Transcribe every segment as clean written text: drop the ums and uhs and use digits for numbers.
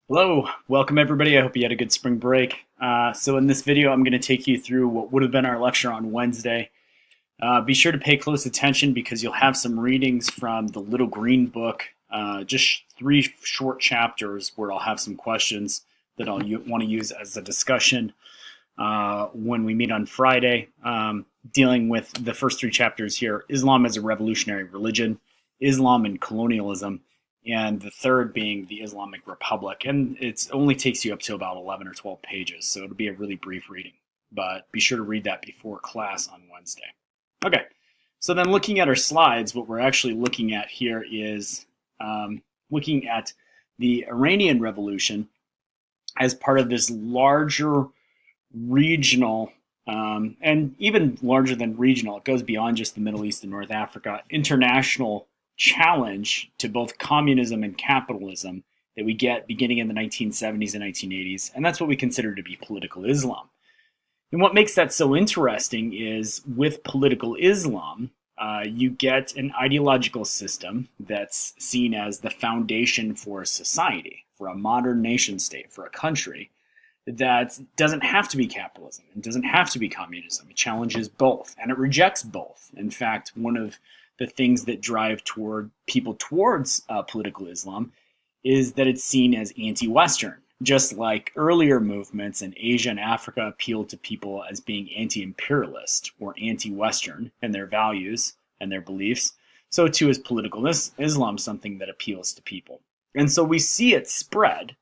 Hello, welcome everybody. I hope you had a good spring break. So in this video, I'm going to take you through what would have been our lecture on Wednesday. Be sure to pay close attention because you'll have some readings from the Little Green Book, just three short chapters where I'll have some questions that I'll want to use as a discussion when we meet on Friday, dealing with the first three chapters here: Islam as a revolutionary religion, Islam and colonialism, and the third being the Islamic Republic. And it only takes you up to about 11 or 12 pages, so it'll be a really brief reading. But be sure to read that before class on Wednesday. Okay, so then looking at our slides, what we're actually looking at here is looking at the Iranian Revolution as part of this larger regional, and even larger than regional, it goes beyond just the Middle East and North Africa, international challenge to both communism and capitalism that we get beginning in the 1970s and 1980s. And that's what we consider to be political Islam. And what makes that so interesting is with political Islam, you get an ideological system that's seen as the foundation for a society, for a modern nation state, for a country that doesn't have to be capitalism. It doesn't have to be communism. It challenges both, and it rejects both. In fact, one of the things that drive people towards political Islam is that it's seen as anti-Western, just like earlier movements in Asia and Africa appealed to people as being anti-imperialist or anti-Western in their values and their beliefs. So too is political Islam something that appeals to people. And so we see it spread,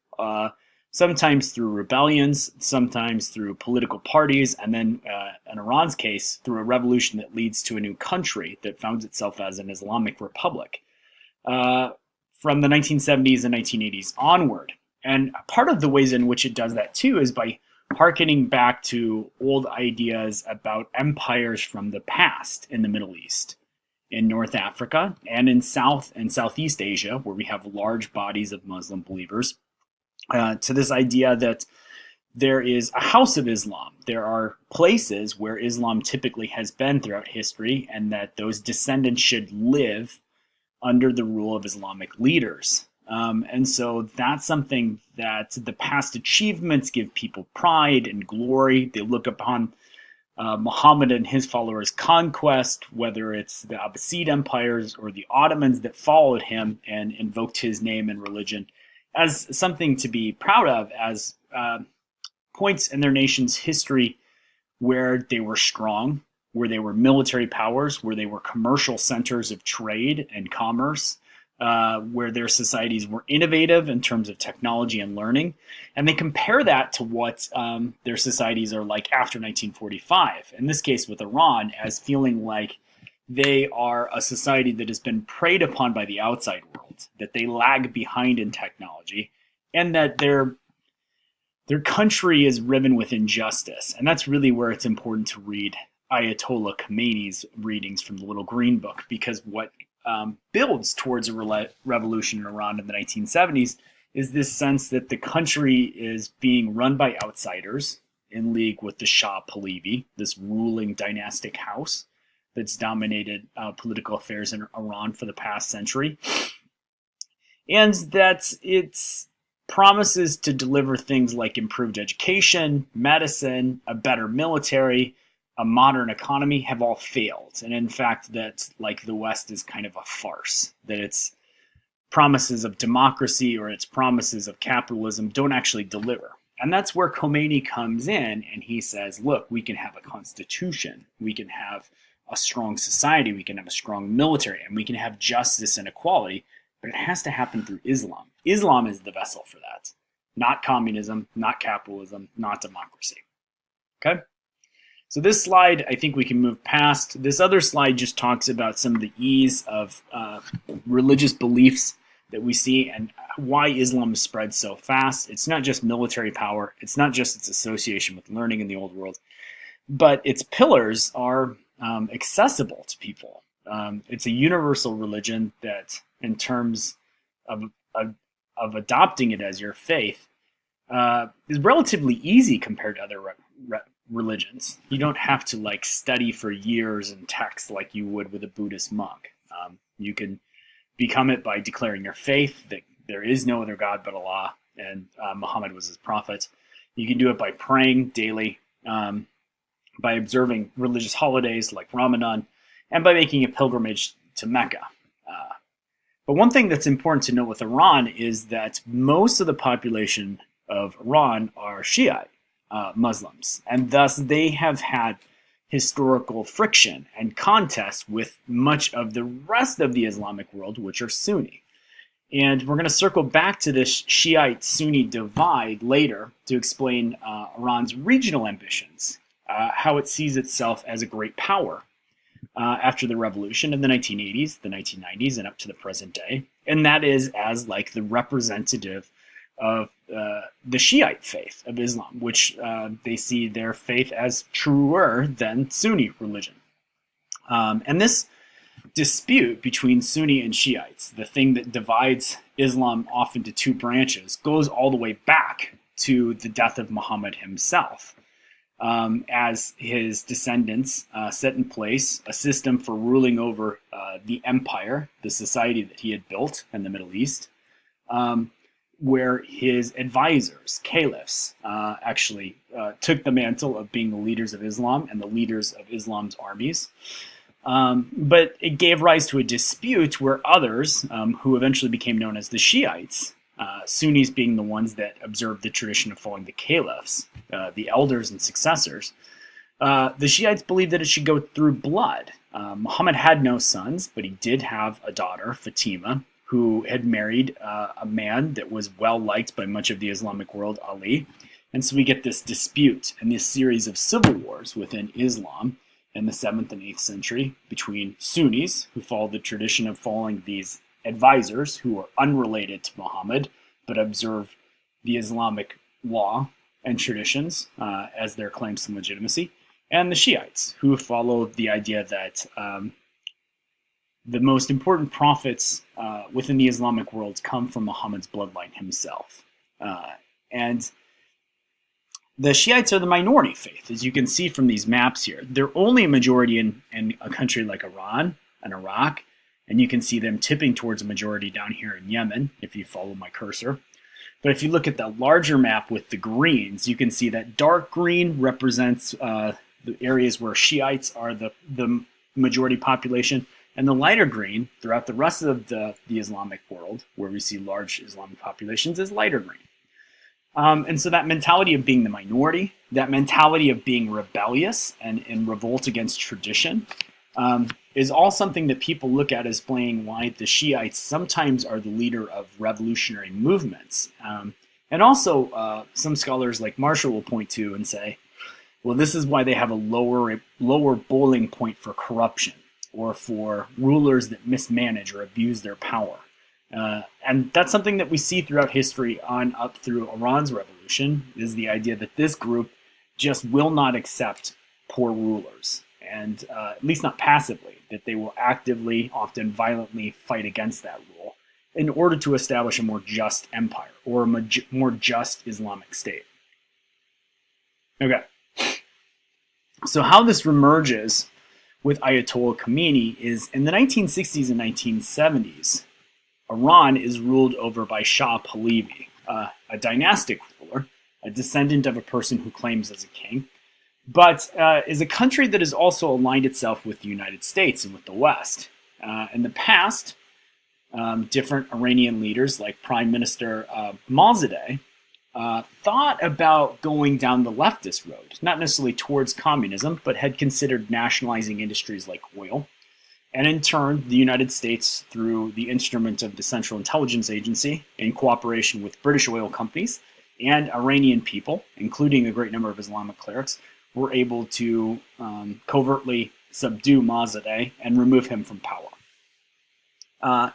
sometimes through rebellions, sometimes through political parties, and then in Iran's case, through a revolution that leads to a new country that founds itself as an Islamic Republic from the 1970s and 1980s onward. And part of the ways in which it does that too is by hearkening back to old ideas about empires from the past in the Middle East, in North Africa, and in South and Southeast Asia, where we have large bodies of Muslim believers, to this idea that there is a house of Islam. There are places where Islam typically has been throughout history, and that those descendants should live under the rule of Islamic leaders. And so that's something that the past achievements give people pride and glory. They look upon Muhammad and his followers' conquest, whether it's the Abbasid empires or the Ottomans that followed him and invoked his name and religion, as something to be proud of, as points in their nation's history where they were strong, where they were military powers, where they were commercial centers of trade and commerce, where their societies were innovative in terms of technology and learning. And they compare that to what their societies are like after 1945, in this case with Iran, as feeling like they are a society that has been preyed upon by the outside world, that they lag behind in technology, and that their country is riven with injustice. And that's really where it's important to read Ayatollah Khomeini's readings from the Little Green Book, because what builds towards a revolution in Iran in the 1970s is this sense that the country is being run by outsiders in league with the Shah Pahlavi, this ruling dynastic house that's dominated political affairs in Iran for the past century, and that its promises to deliver things like improved education, medicine, a better military, a modern economy have all failed. And in fact, that like the West is kind of a farce, that its promises of democracy or its promises of capitalism don't actually deliver. And that's where Khomeini comes in, and he says, look, we can have a constitution, we can have a strong society, we can have a strong military, and we can have justice and equality, but it has to happen through Islam. Islam is the vessel for that, not communism, not capitalism, not democracy. Okay? So this slide, I think we can move past. This other slide just talks about some of the ease of religious beliefs that we see and why Islam spread so fast. It's not just military power. It's not just its association with learning in the old world, but its pillars are accessible to people. It's a universal religion that, in terms of adopting it as your faith, is relatively easy compared to other religions. You don't have to like study for years in text like you would with a Buddhist monk. You can become it by declaring your faith that there is no other God but Allah, and Muhammad was his prophet. You can do it by praying daily, by observing religious holidays like Ramadan, and by making a pilgrimage to Mecca. But one thing that's important to note with Iran is that most of the population of Iran are Shiite Muslims, and thus they have had historical friction and contest with much of the rest of the Islamic world, which are Sunni. And we're going to circle back to this Shiite-Sunni divide later to explain Iran's regional ambitions, how it sees itself as a great power after the revolution in the 1980s, the 1990s, and up to the present day. And that is as like the representative of the Shiite faith of Islam, which they see their faith as truer than Sunni religion. And this dispute between Sunni and Shiites, the thing that divides Islam off into two branches, goes all the way back to the death of Muhammad himself, as his descendants set in place a system for ruling over the empire, the society that he had built in the Middle East, where his advisors, caliphs, actually took the mantle of being the leaders of Islam and the leaders of Islam's armies. But it gave rise to a dispute where others, who eventually became known as the Shiites, Sunnis being the ones that observed the tradition of following the caliphs, the elders and successors, the Shiites believed that it should go through blood. Muhammad had no sons, but he did have a daughter, Fatima, who had married a man that was well liked by much of the Islamic world, Ali. And so we get this dispute and this series of civil wars within Islam in the 7th and 8th century between Sunnis, who follow the tradition of following these advisors who are unrelated to Muhammad, but observe the Islamic law and traditions as their claims to legitimacy, and the Shiites, who follow the idea that the most important prophets within the Islamic world come from Muhammad's bloodline himself. And the Shiites are the minority faith, as you can see from these maps here. They're only a majority in a country like Iran and Iraq, and you can see them tipping towards a majority down here in Yemen, if you follow my cursor. But if you look at the larger map with the greens, you can see that dark green represents the areas where Shiites are the majority population, and the lighter green throughout the rest of the Islamic world, where we see large Islamic populations, is lighter green. And so that mentality of being the minority, that mentality of being rebellious and in revolt against tradition, is all something that people look at as explaining why the Shiites sometimes are the leader of revolutionary movements. And also, some scholars like Marshall will point to and say, well, this is why they have a lower boiling point for corruption or for rulers that mismanage or abuse their power. And that's something that we see throughout history on up through Iran's revolution, is the idea that this group just will not accept poor rulers, and at least not passively, that they will actively, often violently, fight against that rule in order to establish a more just empire or a more just Islamic state. Okay. So how this emerges with Ayatollah Khomeini is in the 1960s and 1970s, Iran is ruled over by Shah Pahlavi, a dynastic ruler, a descendant of a person who claims as a king, but is a country that has also aligned itself with the United States and with the West. In the past, different Iranian leaders like Prime Minister Mosaddegh thought about going down the leftist road, not necessarily towards communism, but had considered nationalizing industries like oil. And in turn, the United States, through the instrument of the Central Intelligence Agency, in cooperation with British oil companies and Iranian people, including a great number of Islamic clerics, were able to covertly subdue Mosaddegh and remove him from power.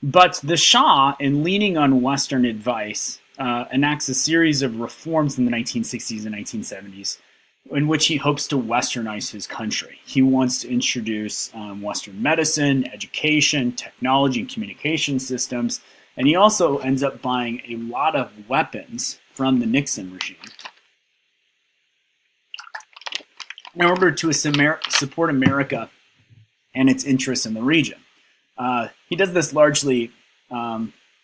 But the Shah, in leaning on Western advice, enacts a series of reforms in the 1960s and 1970s in which he hopes to westernize his country. He wants to introduce Western medicine, education, technology, and communication systems, and he also ends up buying a lot of weapons from the Nixon regime in order to support America and its interests in the region. He does this largely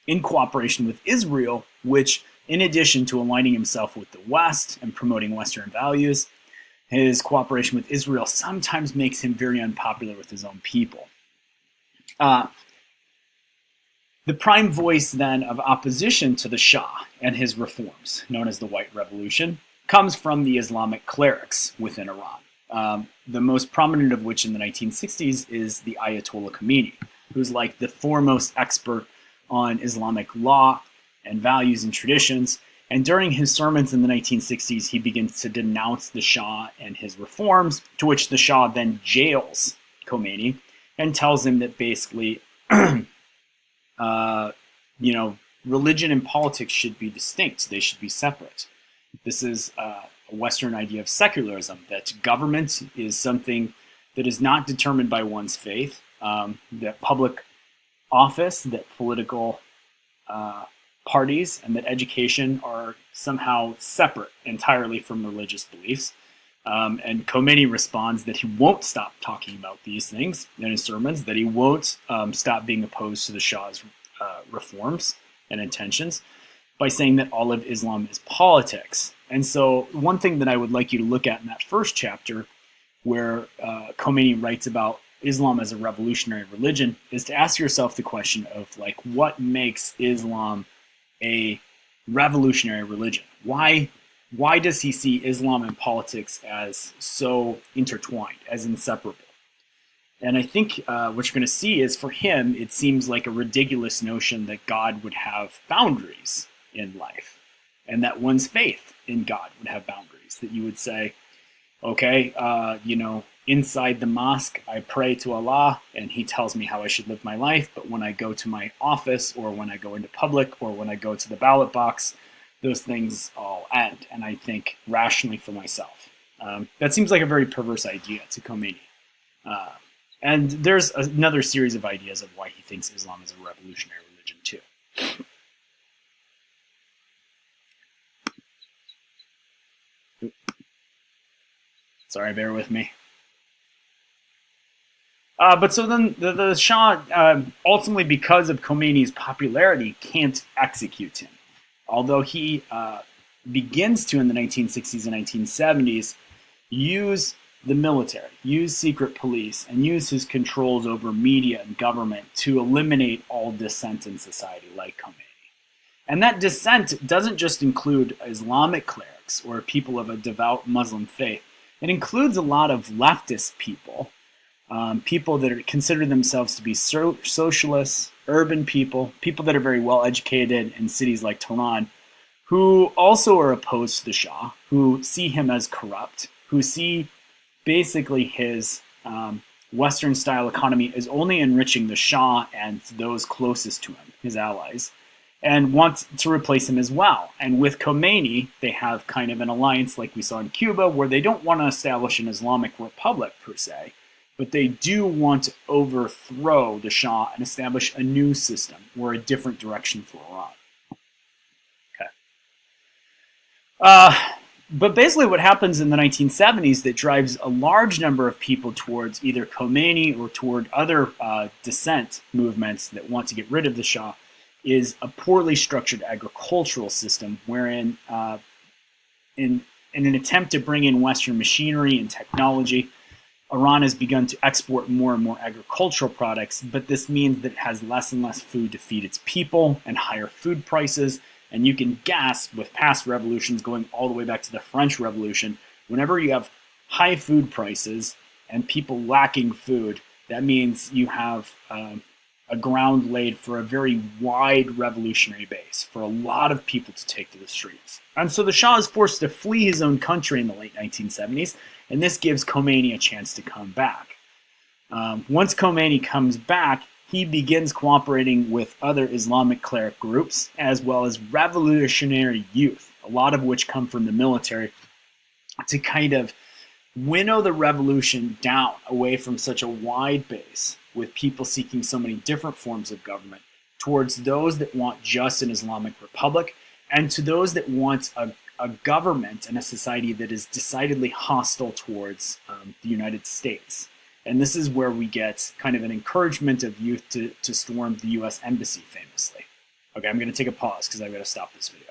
in cooperation with Israel, which, in addition to aligning himself with the West and promoting Western values, his cooperation with Israel sometimes makes him very unpopular with his own people. The prime voice then of opposition to the Shah and his reforms, known as the White Revolution, comes from the Islamic clerics within Iran. The most prominent of which in the 1960s is the Ayatollah Khomeini, who's like the foremost expert on Islamic law and values and traditions. And during his sermons in the 1960s, he begins to denounce the Shah and his reforms, to which the Shah then jails Khomeini and tells him that basically religion and politics should be distinct. They should be separate. This is a Western idea of secularism, that government is something that is not determined by one's faith, that public office, that political parties, and that education are somehow separate entirely from religious beliefs. And Khomeini responds that he won't stop talking about these things in his sermons, that he won't stop being opposed to the Shah's reforms and intentions, by saying that all of Islam is politics. And so one thing that I would like you to look at in that first chapter, where Khomeini writes about Islam as a revolutionary religion, is to ask yourself the question of, like, what makes Islam a revolutionary religion? Why does he see Islam and politics as so intertwined, as inseparable? And I think what you're going to see is, for him, it seems like a ridiculous notion that God would have boundaries in life, and that one's faith in God would have boundaries. That you would say, okay, inside the mosque, I pray to Allah, and He tells me how I should live my life. But when I go to my office, or when I go into public, or when I go to the ballot box, those things all end. And I think rationally for myself. That seems like a very perverse idea to Khomeini. And there's another series of ideas of why he thinks Islam is a revolutionary religion too. Sorry, bear with me. But so then the Shah, ultimately because of Khomeini's popularity, can't execute him. Although he begins to, in the 1960s and 1970s, use the military, use secret police, and use his controls over media and government to eliminate all dissent in society, like Khomeini. And that dissent doesn't just include Islamic clerics or people of a devout Muslim faith. It includes a lot of leftist people, people that consider themselves to be socialists, urban people, people that are very well educated in cities like Tehran, who also are opposed to the Shah, who see him as corrupt, who see basically his Western-style economy as only enriching the Shah and those closest to him, his allies, and want to replace him as well. And with Khomeini, they have kind of an alliance like we saw in Cuba, where they don't want to establish an Islamic republic per se, but they do want to overthrow the Shah and establish a new system or a different direction for Iran. Okay. But basically what happens in the 1970s that drives a large number of people towards either Khomeini or toward other dissent movements that want to get rid of the Shah is a poorly structured agricultural system, wherein in an attempt to bring in Western machinery and technology, Iran has begun to export more and more agricultural products, but this means that it has less and less food to feed its people and higher food prices. And you can guess, with past revolutions going all the way back to the French Revolution, whenever you have high food prices and people lacking food, that means you have a ground laid for a very wide revolutionary base, for a lot of people to take to the streets. And so the Shah is forced to flee his own country in the late 1970s, and this gives Khomeini a chance to come back. Once Khomeini comes back, he begins cooperating with other Islamic cleric groups, as well as revolutionary youth, a lot of which come from the military, to kind of winnow the revolution down away from such a wide base, with people seeking so many different forms of government, towards those that want just an Islamic republic, and to those that want a government and a society that is decidedly hostile towards the United States. And this is where we get kind of an encouragement of youth to storm the U.S. Embassy, famously. Okay, I'm going to take a pause because I've got to stop this video.